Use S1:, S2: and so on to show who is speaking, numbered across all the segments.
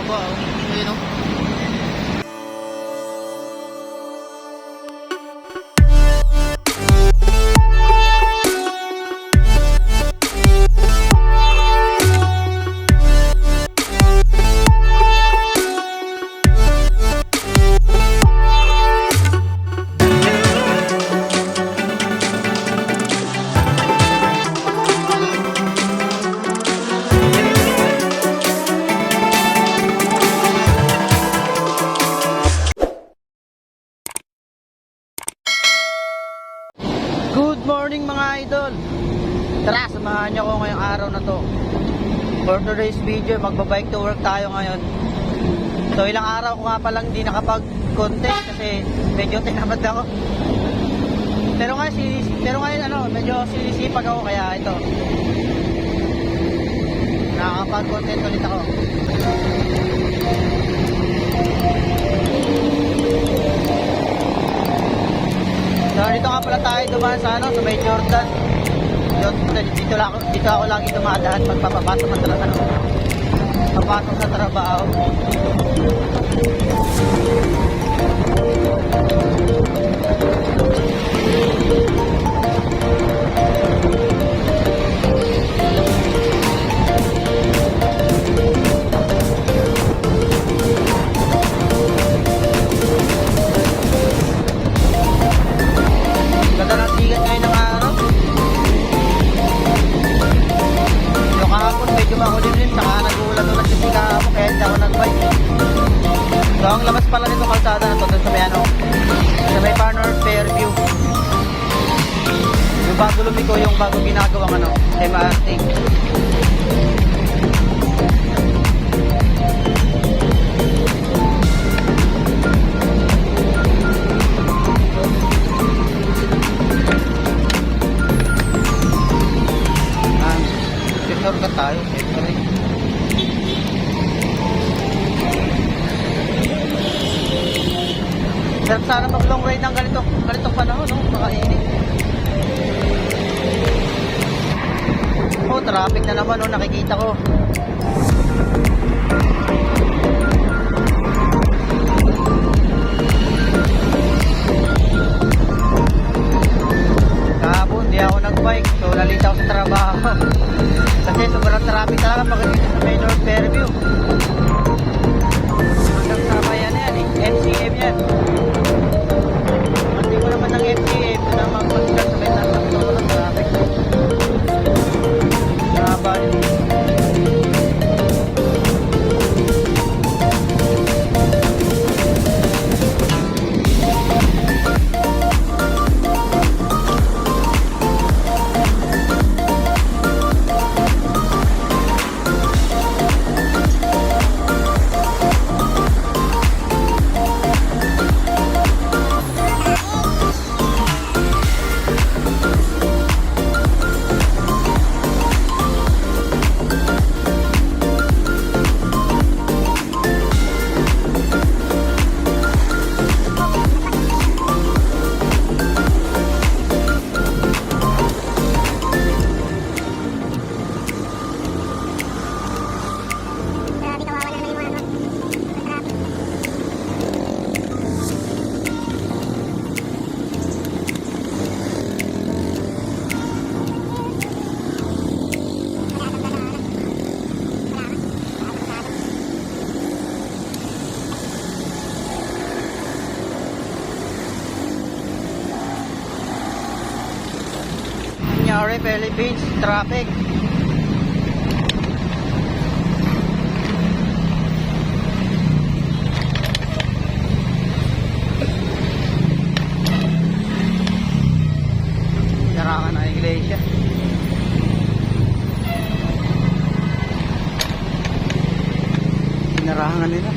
S1: haba. Ayun o. Good morning mga idol. Tara, samahan niyo ako ngayong araw na to. For today's video, magbabike to work tayo ngayon. So ilang araw ko nga palang hindi nakapag-content kasi medyo tinamad ako. Pero ngayon medyo sinisipag ako kaya ito. Nakakapag-content ulit ako. So dito nga pala tayo dumaan sa sa may Jordan. Dito ako lagi dumadaan pag papapasok sa trabaho. Ganda ng sigat ngayon ng araw. Yung kahapon medyo makulimlim, saka nagulan doon kasi kahapon kaya hindi ako nag-bike. So ang labas pala nito kalsada na to doon sa may Parnor Fairview. Yung bago lumiko, yung bago ginagawang MRT. Shortcut tayo, siyempre. Sarap sana mag long ride ng ganitong panahon, no? Makainit. Oh, traffic na naman, no? Nakikita ko. Kahapon, di ako nag-bike, so lalita ako sa trabaho. Kasi sobrang traffic talaga pag dito sa may North Fairview. Hanggang sa bayan yan MCM yan. Hindi ko naman ng MCM, ito na mag-contact sa may traffic. Nakabali. Nangyari Philippines traffic. Narangan ang iglesia. Narangan nila.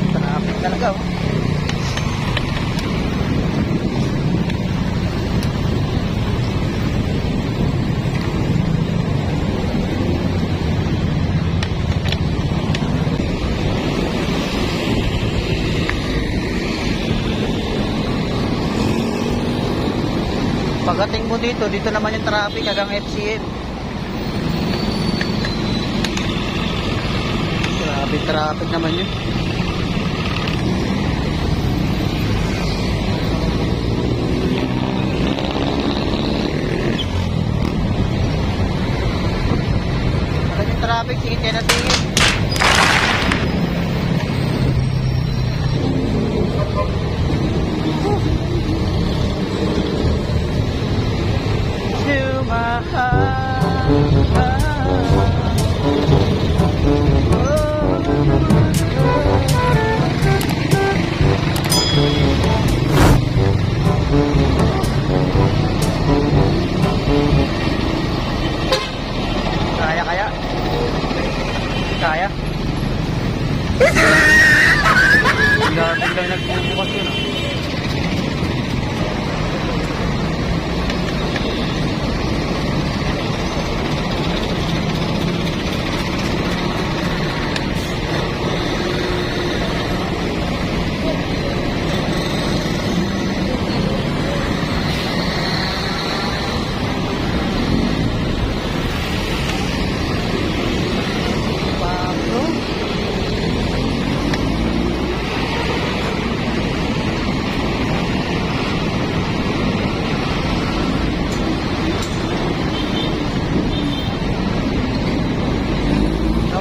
S1: Traffic talaga. talaga oh. Pagdating mo dito, dito naman yung traffic hanggang FCM. Grabe traffic naman yun. Pagdating yung traffic, singit kayo na singit. To my heart. Kaya kaya? Kaya? Biglang nagbubukas yun ah.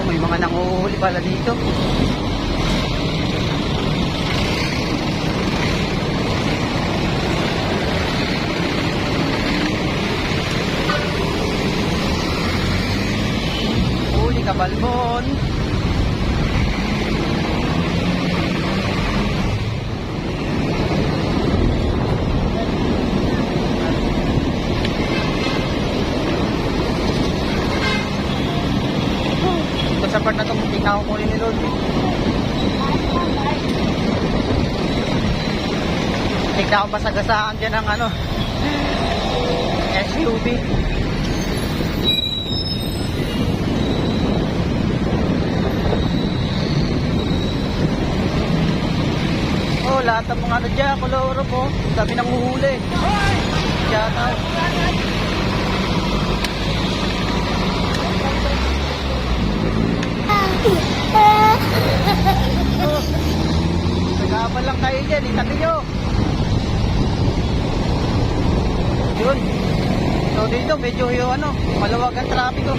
S1: May mga nanguhuli pala dito. Huli ka, Balbon. Sa part na ito, muntik na ako kunin ni Lord. Muntik na akong basagasaan dyan ng ano, SUV. Oh, lahat ng mga ano dyan, koloro po. Sabi nang huhuli. Shout out. Nagapan lang tayo dyan, itabi nyo. Yun. So dito medyo yung ano, maluwag ang trapiko.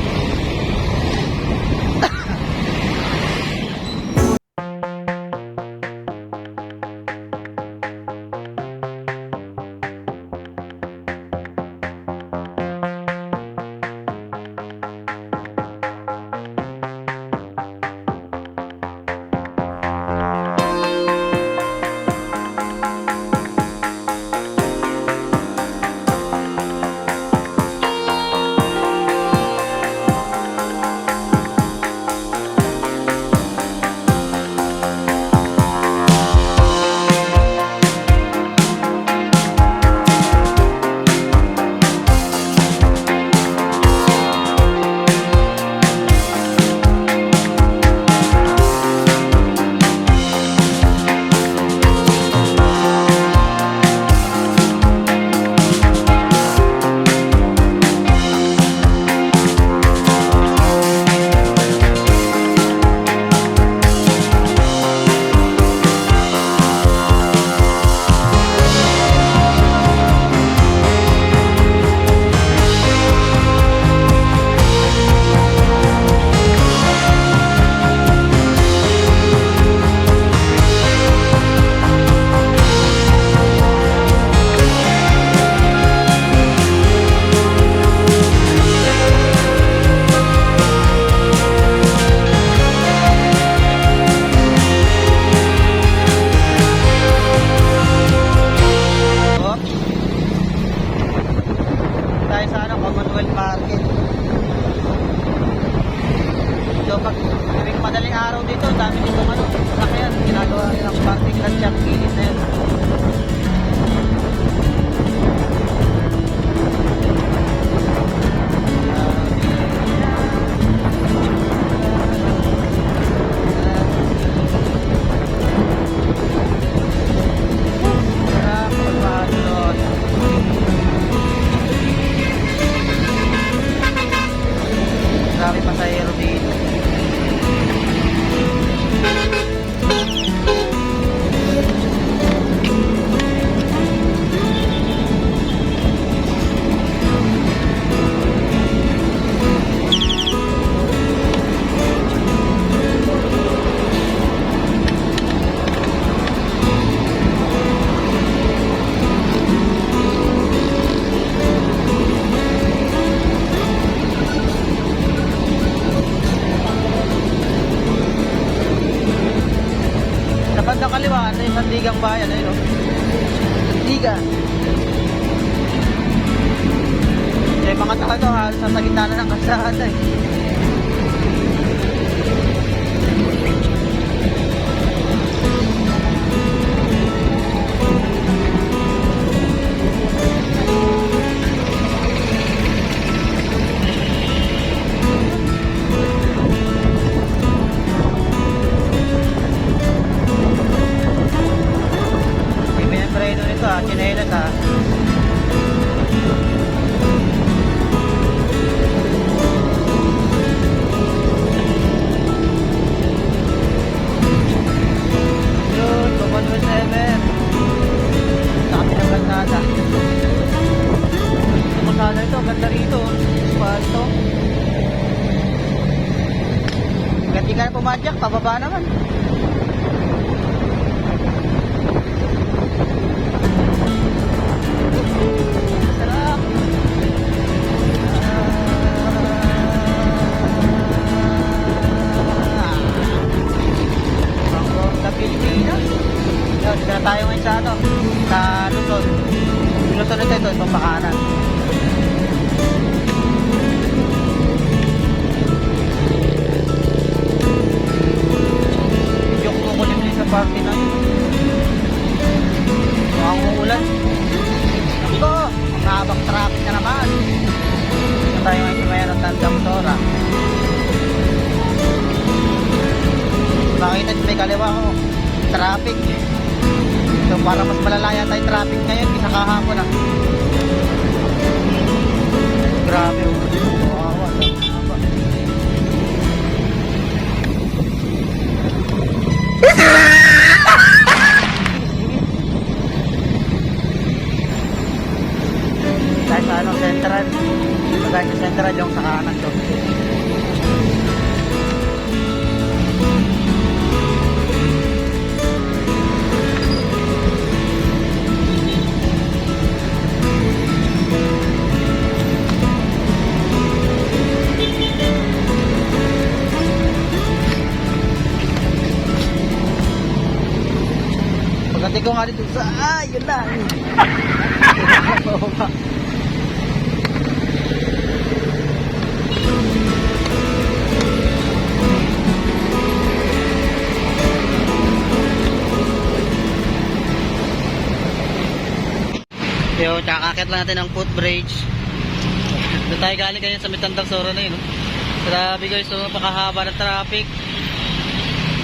S1: parking lot siya, kinis na yun. Sarap pagpahalon. Grabe pasahero dito. Sa bandang kaliwa, ano yung Sandigang Bayan, ayun o. Sandigan. Yung mga tao doon, halos sa gitna na ng kalsada eh. Preno nito chinelas yun, 217 dami ng kalsada. Yung kalsada ito, ganda rito, espalto. Kahit di ka na pumadyak, pababa naman. Sarap. Bangkong Pilipinas. Yun, dito na tayo ngayon sa ano, sa Luzon. Luzon ito, itong pakanan. Yung kukulimlim sa party na yun. Mukhang uulan. Ito, habang traffic na naman. Ito tayo ngayon sa mayroon Tandang Sora. Makita nyo may kaliwa ko, traffic. So parang mas malalaya tayo traffic ngayon kaysa kahapon ah. Grabe oh. Wow, dahil sa ano, Central. Dahil sa Central yung sa kanan to. Pagdating ko nga dito sa, yun lang. Yo, kakakit lang natin ang footbridge. Doon tayo galing kanyan sa Tandang Sora na yun. No? Grabe guys, so napakahaba ng traffic.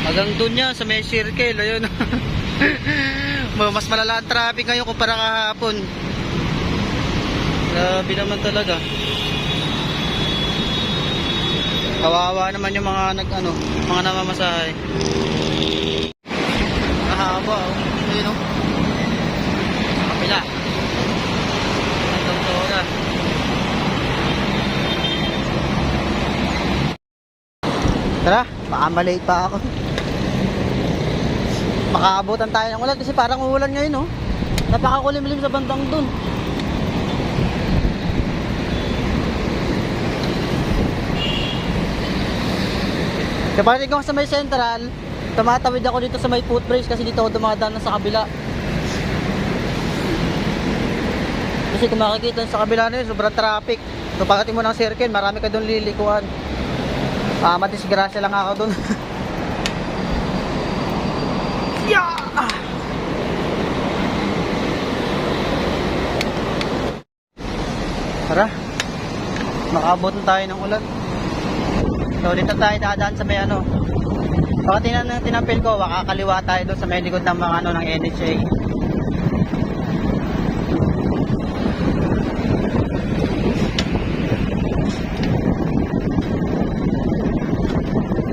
S1: Hanggang doon yan, sa may circle. Ayun. Mas malala ang traffic ngayon kumpara kahapon. Grabe naman talaga. Kawawa naman yung mga mga namamasahe. Kahaba oh. Ayun oh. Sa kapila. Tandang Sora. Tara, baka malate pa ako. Makaabutan tayo ng ulan kasi parang uulan ngayon oh. Napakakulimlim sa bandang dun. Kapag ikaw sa may Central, tumatawid ako dito sa may footbridge kasi dito ako dumadaan sa kabila. Kasi kung makikita sa kabila na yun, sobrang traffic. So pagdating mo ng circle, marami ka doon lilikuan. Madisgrasya lang ako doon. Yeah! Makabot na tayo ng ulan. So dito tayo dadaan sa may ano. Baka tinampil ko, baka kaliwa tayo doon sa may likod ng mga ano ng NHA.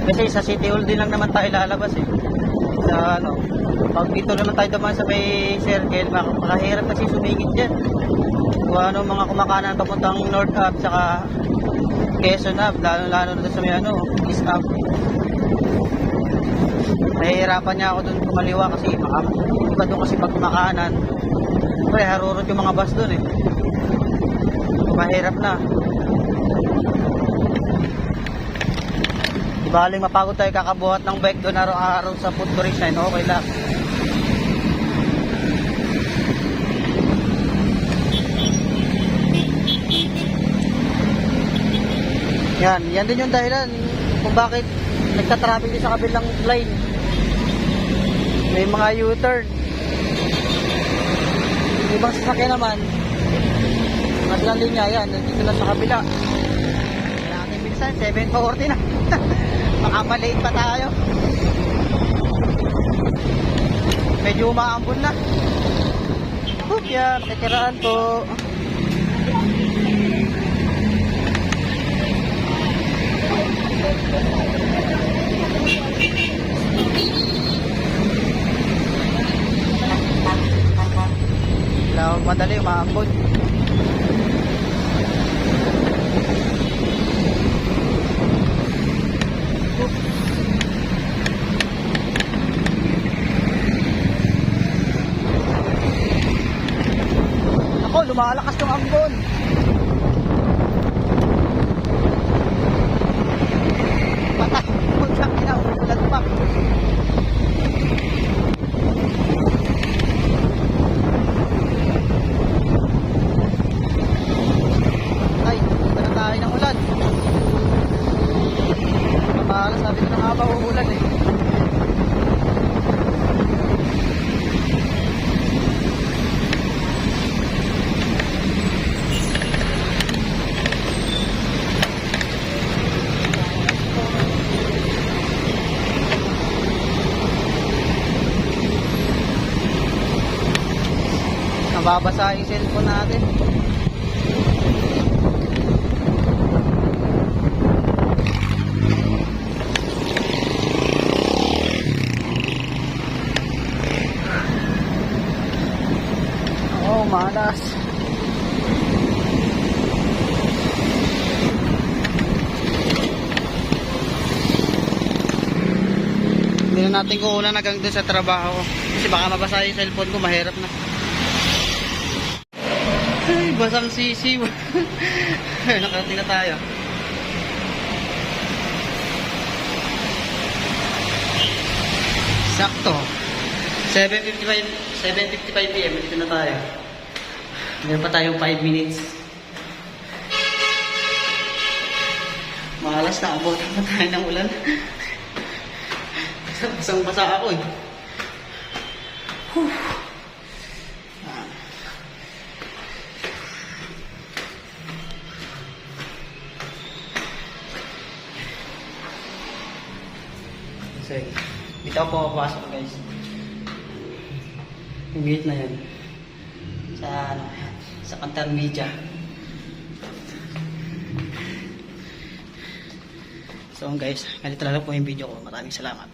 S1: Kasi sa City Hall din lang naman tayo lalabas eh. Sa ano, pag dito naman tayo dumaan sa may circle, makahirap kasi sumingit dyan. Kung ano mga kumakanan papuntang North Ave saka Quezon Ave, lalo na sa may ano, East Ave. Nahihirapan niya ako dun kumaliwa kasi iba dun kasi pag kumakanan, pre, harurot yung mga bus dun eh. Mahirap na. Baling mapagod tayo kakabuhat ng bike doon araw-araw sa food tourist na yun, okay lang. Yan din yung dahilan kung bakit nagtatraffic din sa kabilang line. May mga U-turn. Ibang sasakyan naman, kabilang linya yan, nandito na sa kabila. Natin bilisan, 7:40 na. Makamaliit pa tayo. Medyo umaambon na. Yeah, sekiraan po. Madali umaambon. Lumalakas yung ambon. Patay. Puntang ina, umulan pa. Ay, punta na tayo ng ulan. Mapahal, sabi ko na nga ba uulan eh. Nababasa yung cellphone natin. Oh, malas. Hindi na natin kukunan hanggang doon sa trabaho. Kasi baka mabasa yung cellphone ko, mahirap na. Ay, basang sisiw. Nakarating na tayo. Sakto. 7:55 PM. Dito na tayo. Meron pa tayong 5 minutes. Malas na. Abutan pa tayo ng ulan. Basang-basa ako eh. Whew. So, dito ako papasok guys. Yung gate na yan. Sa Kantar Media. So guys, ganito lang po yung video ko. Maraming salamat.